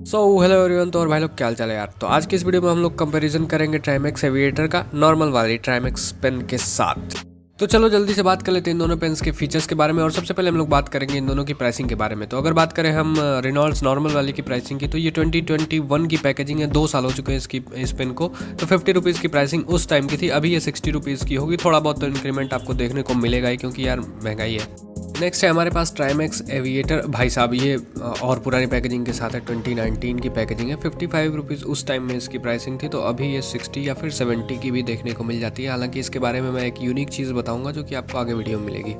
Hello everyone. तो और भाई लोग क्या हाल चाल है यार। तो आज की इस वीडियो में हम लोग कंपैरिजन करेंगे ट्राइमेक्स एविएटर का नॉर्मल वाली ट्राइमेक्स पेन के साथ। तो चलो जल्दी से बात कर लेते हैं इन दोनों पेन्स के फीचर्स के बारे में, और सबसे पहले हम लोग बात करेंगे इन दोनों की प्राइसिंग के बारे में। तो अगर बात करें हम रेनॉल्ड्स नॉर्मल वाली की प्राइसिंग की, तो ये 2021 की पैकेजिंग है, 2 साल हो चुके हैं इस पेन को। तो 50 रुपीज़ की प्राइसिंग उस टाइम की थी, अभी ये 60 रुपीज़ की होगी। थोड़ा बहुत तो इंक्रीमेंट आपको देखने को मिलेगा ही, क्योंकि यार महंगाई है। नेक्स्ट है हमारे पास ट्राइमेक्स एविएटर। भाई साहब ये और पुरानी पैकेजिंग के साथ है, 2019 की पैकेजिंग है। 55 रुपीज़ उस टाइम में इसकी प्राइसिंग थी, तो अभी ये 60 या फिर 70 की भी देखने को मिल जाती है। हालांकि इसके बारे में मैं एक यूनिक चीज़ बताऊंगा जो कि आपको आगे वीडियो में मिलेगी।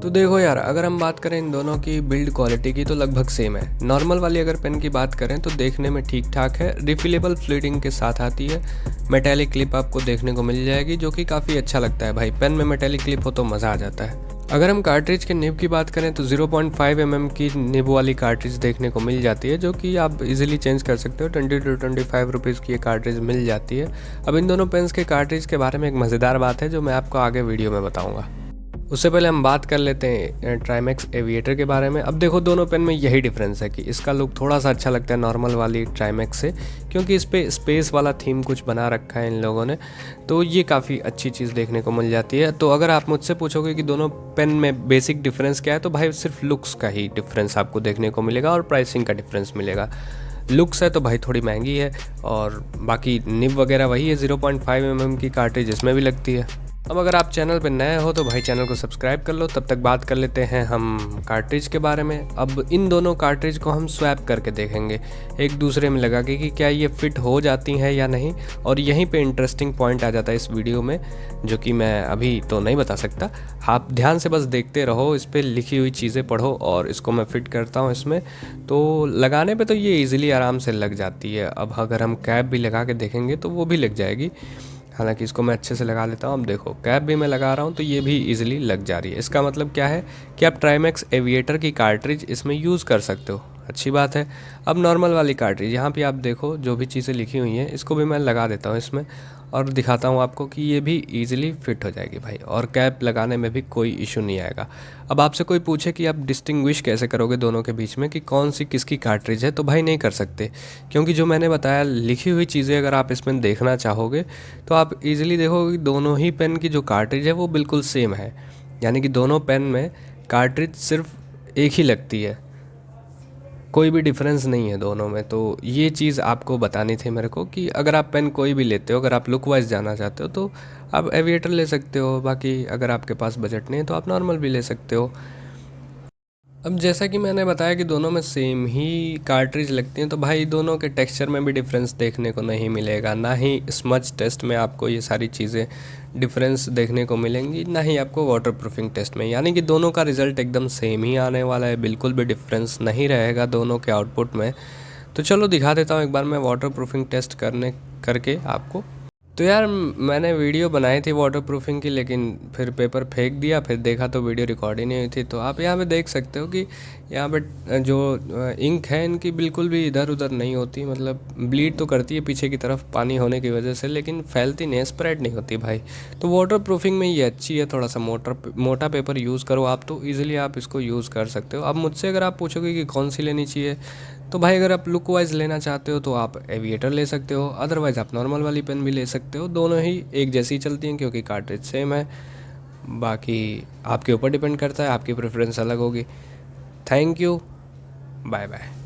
तो देखो यार, अगर हम बात करें इन दोनों की बिल्ड क्वालिटी की, तो लगभग सेम है। नॉर्मल वाली अगर पेन की बात करें तो देखने में ठीक ठाक है, रिफिलेबल फ्लूइडिंग के साथ आती है। मेटेलिक क्लिप आपको देखने को मिल जाएगी, जो कि काफ़ी अच्छा लगता है। भाई पेन में मेटेलिक क्लिप हो तो मज़ा आ जाता है। अगर हम कार्ट्रिज के निब की बात करें तो 0.5 mm की निब वाली कार्ट्रिज देखने को मिल जाती है, जो कि आप इजीली चेंज कर सकते हो। 20 to 25 रुपीज़ की ये कार्ट्रिज मिल जाती है। अब इन दोनों पेन्स के कार्ट्रिज के बारे में एक मज़ेदार बात है, जो मैं आपको आगे वीडियो में बताऊंगा। उससे पहले हम बात कर लेते हैं ट्राइमेक्स एविएटर के बारे में। अब देखो, दोनों पेन में यही डिफरेंस है कि इसका लुक थोड़ा सा अच्छा लगता है नॉर्मल वाली ट्राइमेक्स से, क्योंकि इस पे स्पेस वाला थीम कुछ बना रखा है इन लोगों ने। तो ये काफ़ी अच्छी चीज़ देखने को मिल जाती है। तो अगर आप मुझसे पूछोगे कि दोनों पेन में बेसिक डिफरेंस क्या है, तो भाई सिर्फ लुक्स का ही डिफरेंस आपको देखने को मिलेगा और प्राइसिंग का डिफरेंस मिलेगा। लुक्स है तो भाई थोड़ी महंगी है, और बाकी निब वगैरह वही है। 0.5 mm की कार्ट्रिज इसमें भी लगती है। अब अगर आप चैनल पर नए हो तो भाई चैनल को सब्सक्राइब कर लो। तब तक बात कर लेते हैं हम कार्ट्रिज के बारे में। अब इन दोनों कार्ट्रिज को हम स्वैप करके देखेंगे एक दूसरे में लगा के कि क्या ये फिट हो जाती हैं या नहीं। और यहीं पे इंटरेस्टिंग पॉइंट आ जाता है इस वीडियो में, जो कि मैं अभी तो नहीं बता सकता। आप ध्यान से बस देखते रहो, इस पर लिखी हुई चीज़ें पढ़ो, और इसको मैं फिट करता हूँ इसमें। तो लगाने पे तो ये ईज़िली आराम से लग जाती है। अब अगर हम कैप भी लगा के देखेंगे तो वो भी लग जाएगी। हालांकि इसको मैं अच्छे से लगा लेता हूँ। अब देखो, कैप भी मैं लगा रहा हूँ तो ये भी इजीली लग जा रही है। इसका मतलब क्या है कि आप ट्राइमेक्स एविएटर की कार्ट्रिज इसमें यूज़ कर सकते हो। अच्छी बात है। अब नॉर्मल वाली कार्ट्रिज, यहाँ पे आप देखो जो भी चीज़ें लिखी हुई हैं, इसको भी मैं लगा देता हूँ इसमें, और दिखाता हूँ आपको कि ये भी इजीली फिट हो जाएगी भाई, और कैप लगाने में भी कोई इशू नहीं आएगा। अब आपसे कोई पूछे कि आप डिस्टिंग्विश कैसे करोगे दोनों के बीच में कि कौन सी किसकी कार्ट्रिज है, तो भाई नहीं कर सकते, क्योंकि जो मैंने बताया लिखी हुई चीज़ें अगर आप इसमें देखना चाहोगे तो आप इजीली देखोगे कि दोनों ही पेन की जो कार्ट्रिज है वो बिल्कुल सेम है। यानी कि दोनों पेन में कार्ट्रिज सिर्फ एक ही लगती है, कोई भी डिफरेंस नहीं है दोनों में। तो ये चीज़ आपको बतानी थी मेरे को कि अगर आप पेन कोई भी लेते हो, अगर आप लुक वाइज जाना चाहते हो तो आप एविएटर ले सकते हो। बाकी अगर आपके पास बजट नहीं है तो आप नॉर्मल भी ले सकते हो। अब जैसा कि मैंने बताया कि दोनों में सेम ही कार्ट्रिज लगती हैं, तो भाई दोनों के टेक्सचर में भी डिफरेंस देखने को नहीं मिलेगा। ना ही स्मच टेस्ट में आपको ये सारी चीज़ें डिफरेंस देखने को मिलेंगी, ना ही आपको वाटर प्रूफिंग टेस्ट में। यानी कि दोनों का रिज़ल्ट एकदम सेम ही आने वाला है, बिल्कुल भी डिफरेंस नहीं रहेगा दोनों के आउटपुट में। तो चलो दिखा देता हूँ एक बार मैं वाटर प्रूफिंग टेस्ट करके आपको। तो यार, मैंने वीडियो बनाई थी वाटर प्रूफिंग की, लेकिन फिर पेपर फेंक दिया। फिर देखा तो वीडियो रिकॉर्ड ही नहीं हुई थी। तो आप यहाँ पे देख सकते हो कि यहाँ पे जो इंक है इनकी बिल्कुल भी इधर उधर नहीं होती। मतलब ब्लीड तो करती है पीछे की तरफ पानी होने की वजह से, लेकिन फैलती नहीं, स्प्रेड नहीं होती भाई। तो वाटर प्रूफिंग में ये अच्छी है। थोड़ा सा मोटा पेपर यूज़ करो आप, तो ईज़िली आप इसको यूज़ कर सकते हो। अब मुझसे अगर आप पूछोगे कि कौन सी लेनी चाहिए, तो भाई अगर आप लुक वाइज लेना चाहते हो तो आप एविएटर ले सकते हो, अदरवाइज़ आप नॉर्मल वाली पेन भी ले सकते हो। दोनों ही एक जैसी चलती हैं क्योंकि कार्ट्रिज सेम है। बाकी आपके ऊपर डिपेंड करता है, आपकी प्रेफरेंस अलग होगी। Thank you, bye bye.